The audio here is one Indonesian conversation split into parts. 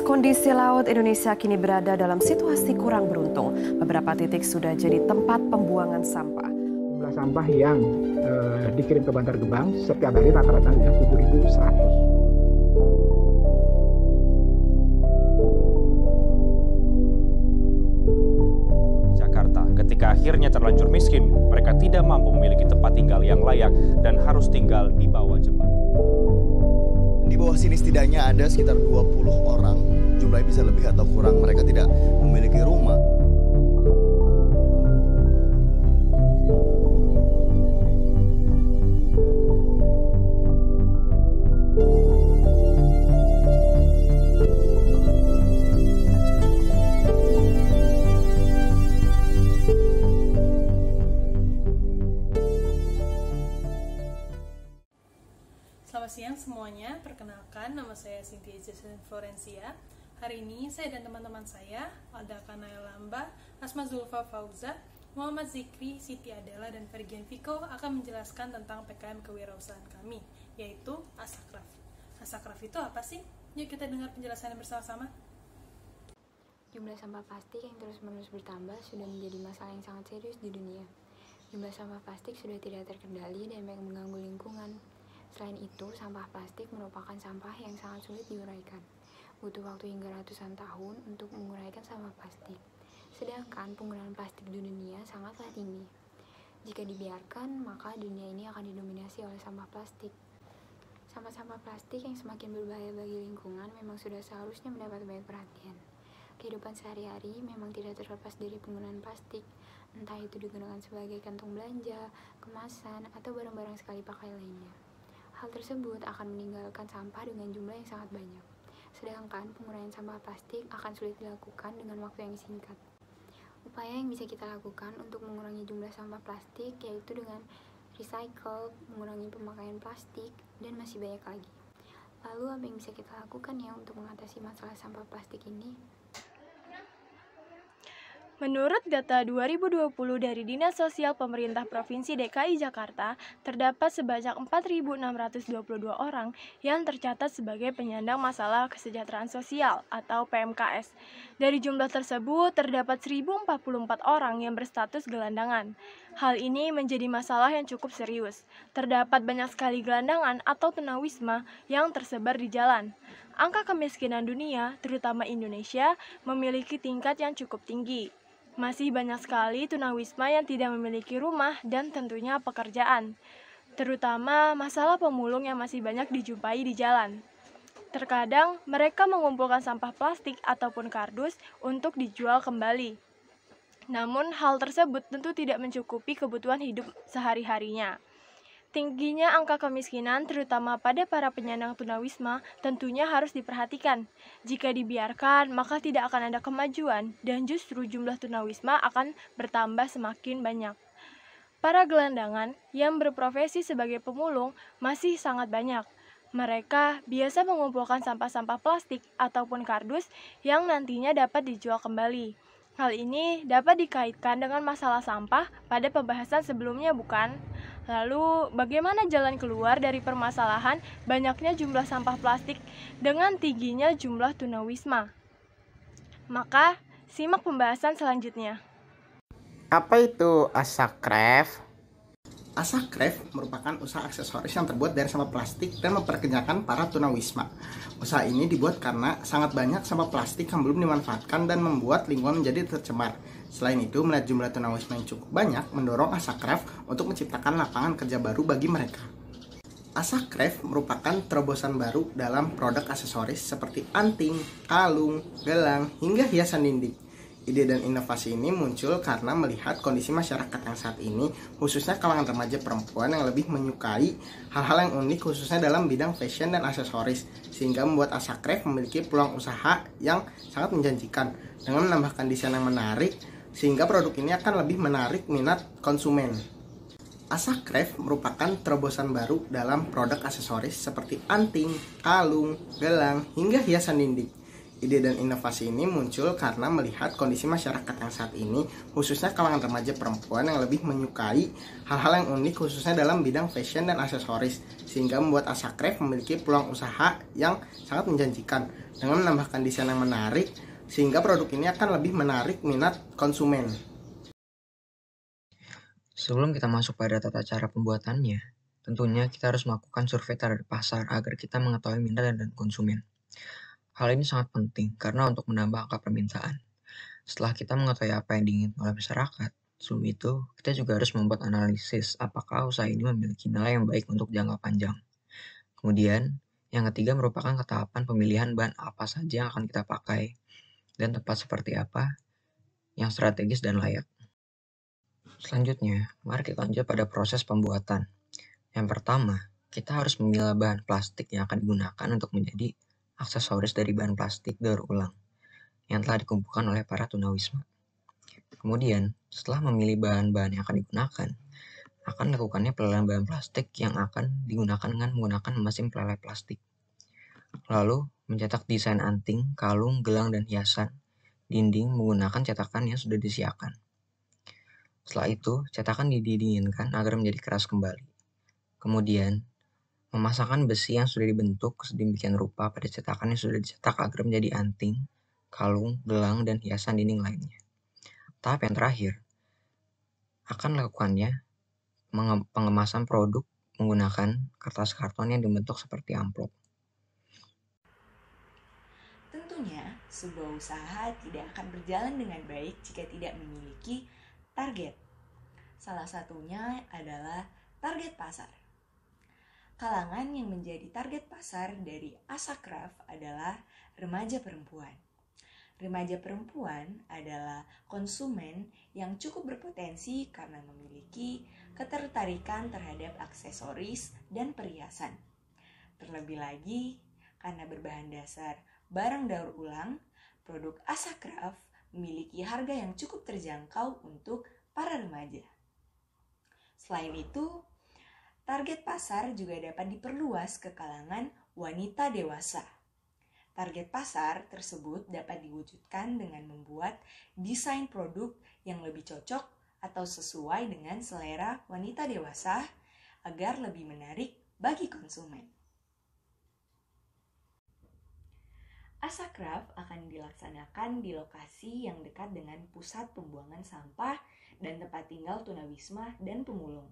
kondisi laut Indonesia kini berada dalam situasi kurang beruntung. Beberapa titik sudah jadi tempat pembuangan sampah. Jumlah sampah yang dikirim ke Bantar Gebang setiap hari rata-rata 7.100. Ketika akhirnya terlanjur miskin, mereka tidak mampu memiliki tempat tinggal yang layak dan harus tinggal di bawah jembatan. Di bawah sini setidaknya ada sekitar 20 orang, jumlahnya bisa lebih atau kurang. Mereka tidak memiliki rumah. Selamat siang semuanya, perkenalkan nama saya Cynthia Jason Florencia. Hari ini saya dan teman-teman saya, Alda Kanaya Lamba, Asma Zulfa Fauza, Muhammad Zikri, Siti Adela, dan Fergian Viko akan menjelaskan tentang PKM kewirausahaan kami, yaitu Asakraf. Asakraf itu apa sih? Yuk kita dengar penjelasannya bersama-sama. Jumlah sampah plastik yang terus-menerus bertambah sudah menjadi masalah yang sangat serius di dunia. Jumlah sampah plastik sudah tidak terkendali dan banyak mengganggu lingkungan. Selain itu, sampah plastik merupakan sampah yang sangat sulit diuraikan. Butuh waktu hingga ratusan tahun untuk menguraikan sampah plastik. Sedangkan penggunaan plastik di dunia sangatlah tinggi. Jika dibiarkan, maka dunia ini akan didominasi oleh sampah plastik. Sampah-sampah plastik yang semakin berbahaya bagi lingkungan memang sudah seharusnya mendapat banyak perhatian. Kehidupan sehari-hari memang tidak terlepas dari penggunaan plastik, entah itu digunakan sebagai kantong belanja, kemasan, atau barang-barang sekali pakai lainnya. Hal tersebut akan meninggalkan sampah dengan jumlah yang sangat banyak. Sedangkan penguraian sampah plastik akan sulit dilakukan dengan waktu yang singkat. Upaya yang bisa kita lakukan untuk mengurangi jumlah sampah plastik yaitu dengan recycle, mengurangi pemakaian plastik, dan masih banyak lagi. Lalu apa yang bisa kita lakukan ya untuk mengatasi masalah sampah plastik ini? Menurut data 2020 dari Dinas Sosial Pemerintah Provinsi DKI Jakarta, terdapat sebanyak 4.622 orang yang tercatat sebagai penyandang masalah kesejahteraan sosial atau PMKS. Dari jumlah tersebut, terdapat 1.044 orang yang berstatus gelandangan. Hal ini menjadi masalah yang cukup serius. Terdapat banyak sekali gelandangan atau tunawisma yang tersebar di jalan. Angka kemiskinan dunia, terutama Indonesia, memiliki tingkat yang cukup tinggi. Masih banyak sekali tunawisma yang tidak memiliki rumah dan tentunya pekerjaan. Terutama masalah pemulung yang masih banyak dijumpai di jalan. Terkadang mereka mengumpulkan sampah plastik ataupun kardus untuk dijual kembali. Namun hal tersebut tentu tidak mencukupi kebutuhan hidup sehari-harinya. Tingginya angka kemiskinan terutama pada para penyandang tunawisma tentunya harus diperhatikan. Jika dibiarkan, maka tidak akan ada kemajuan dan justru jumlah tunawisma akan bertambah semakin banyak. Para gelandangan yang berprofesi sebagai pemulung masih sangat banyak. Mereka biasa mengumpulkan sampah-sampah plastik ataupun kardus yang nantinya dapat dijual kembali. Hal ini dapat dikaitkan dengan masalah sampah pada pembahasan sebelumnya, bukan? Lalu, bagaimana jalan keluar dari permasalahan banyaknya jumlah sampah plastik dengan tingginya jumlah tunawisma? Maka, simak pembahasan selanjutnya. Apa itu Asakraf? Asakraf merupakan usaha aksesoris yang terbuat dari sampah plastik dan memperkenalkan para tunawisma. Usaha ini dibuat karena sangat banyak sampah plastik yang belum dimanfaatkan dan membuat lingkungan menjadi tercemar. Selain itu, melihat jumlah tunawisma yang cukup banyak mendorong Asakraf untuk menciptakan lapangan kerja baru bagi mereka. Asakraf merupakan terobosan baru dalam produk aksesoris seperti anting, kalung, gelang, hingga hiasan dinding. Ide dan inovasi ini muncul karena melihat kondisi masyarakat yang saat ini, khususnya kalangan remaja perempuan yang lebih menyukai hal-hal yang unik khususnya dalam bidang fashion dan aksesoris, sehingga membuat Asakraf memiliki peluang usaha yang sangat menjanjikan dengan menambahkan desain yang menarik, sehingga produk ini akan lebih menarik minat konsumen. Asakraf merupakan terobosan baru dalam produk aksesoris seperti anting, kalung, gelang, hingga hiasan dinding. Ide dan inovasi ini muncul karena melihat kondisi masyarakat yang saat ini, khususnya kalangan remaja perempuan yang lebih menyukai hal-hal yang unik khususnya dalam bidang fashion dan aksesoris, sehingga membuat Asacraft memiliki peluang usaha yang sangat menjanjikan dengan menambahkan desain yang menarik, sehingga produk ini akan lebih menarik minat konsumen. Sebelum kita masuk pada tata cara pembuatannya, tentunya kita harus melakukan survei terhadap pasar agar kita mengetahui minat dan konsumen. Hal ini sangat penting karena untuk menambah angka permintaan. Setelah kita mengetahui apa yang diinginkan oleh masyarakat, sebelum itu kita juga harus membuat analisis apakah usaha ini memiliki nilai yang baik untuk jangka panjang. Kemudian, yang ketiga merupakan tahapan pemilihan bahan apa saja yang akan kita pakai dan tempat seperti apa yang strategis dan layak. Selanjutnya, mari kita lanjut pada proses pembuatan. Yang pertama, kita harus memilah bahan plastik yang akan digunakan untuk menjadi aksesoris dari bahan plastik daur ulang yang telah dikumpulkan oleh para tunawisma. Kemudian, setelah memilih bahan-bahan yang akan digunakan, akan dilakukannya pelelehan bahan plastik yang akan digunakan dengan menggunakan mesin peleleh plastik. Lalu, mencetak desain anting, kalung, gelang, dan hiasan dinding menggunakan cetakan yang sudah disiapkan. Setelah itu, cetakan didinginkan agar menjadi keras kembali. Kemudian, memasangkan besi yang sudah dibentuk sedemikian rupa pada cetakan yang sudah dicetak agar menjadi anting, kalung, gelang, dan hiasan dinding lainnya. Tahap yang terakhir akan lakukannya pengemasan produk menggunakan kertas karton yang dibentuk seperti amplop. Tentunya, sebuah usaha tidak akan berjalan dengan baik jika tidak memiliki target. Salah satunya adalah target pasar. Kalangan yang menjadi target pasar dari Asacraft adalah remaja perempuan. Remaja perempuan adalah konsumen yang cukup berpotensi karena memiliki ketertarikan terhadap aksesoris dan perhiasan. Terlebih lagi, karena berbahan dasar barang daur ulang, produk Asacraft memiliki harga yang cukup terjangkau untuk para remaja. Selain itu, target pasar juga dapat diperluas ke kalangan wanita dewasa. Target pasar tersebut dapat diwujudkan dengan membuat desain produk yang lebih cocok atau sesuai dengan selera wanita dewasa agar lebih menarik bagi konsumen. Asacraft akan dilaksanakan di lokasi yang dekat dengan pusat pembuangan sampah dan tempat tinggal tunawisma dan pemulung.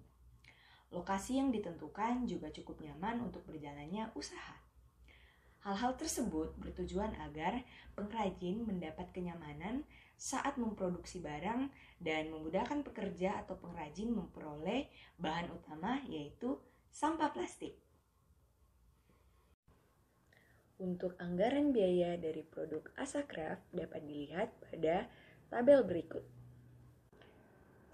Lokasi yang ditentukan juga cukup nyaman untuk berjalannya usaha. Hal-hal tersebut bertujuan agar pengrajin mendapat kenyamanan saat memproduksi barang dan memudahkan pekerja atau pengrajin memperoleh bahan utama yaitu sampah plastik. Untuk anggaran biaya dari produk Asacraft dapat dilihat pada tabel berikut.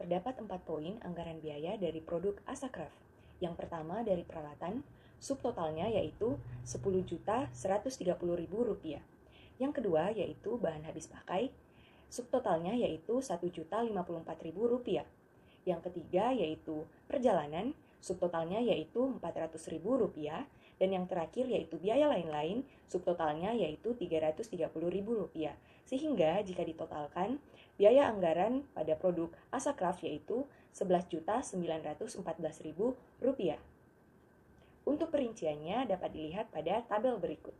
Terdapat 4 poin anggaran biaya dari produk Asacraft. Yang pertama dari peralatan, subtotalnya yaitu Rp10.130.000. Yang kedua yaitu bahan habis pakai, subtotalnya yaitu Rp1.054.000. Yang ketiga yaitu perjalanan, subtotalnya yaitu Rp400.000. Dan yang terakhir yaitu biaya lain-lain, subtotalnya yaitu Rp330.000. Sehingga jika ditotalkan, biaya anggaran pada produk Asacraft yaitu Rp11.914.000. Untuk perinciannya dapat dilihat pada tabel berikut.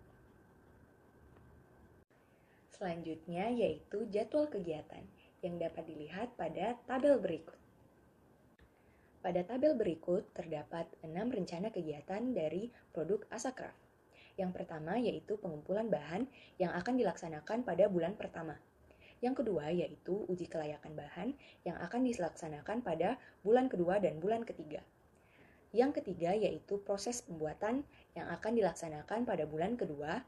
Selanjutnya yaitu jadwal kegiatan yang dapat dilihat pada tabel berikut. Pada tabel berikut terdapat 6 rencana kegiatan dari produk Asacraft. Yang pertama yaitu pengumpulan bahan yang akan dilaksanakan pada bulan pertama. Yang kedua yaitu uji kelayakan bahan yang akan dilaksanakan pada bulan kedua dan bulan ketiga. Yang ketiga yaitu proses pembuatan yang akan dilaksanakan pada bulan kedua.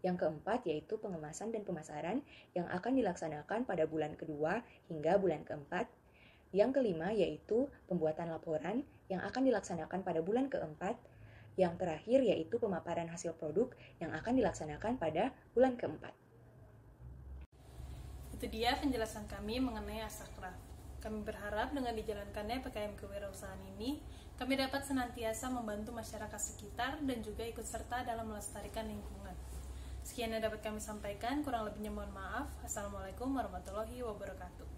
Yang keempat yaitu pengemasan dan pemasaran yang akan dilaksanakan pada bulan kedua hingga bulan keempat. Yang kelima yaitu pembuatan laporan yang akan dilaksanakan pada bulan keempat. Yang terakhir yaitu pemaparan hasil produk yang akan dilaksanakan pada bulan keempat. Itu dia penjelasan kami mengenai Asacraft. Kami berharap dengan dijalankannya PKM kewirausahaan ini, kami dapat senantiasa membantu masyarakat sekitar dan juga ikut serta dalam melestarikan lingkungan. Sekian yang dapat kami sampaikan, kurang lebihnya mohon maaf. Assalamualaikum warahmatullahi wabarakatuh.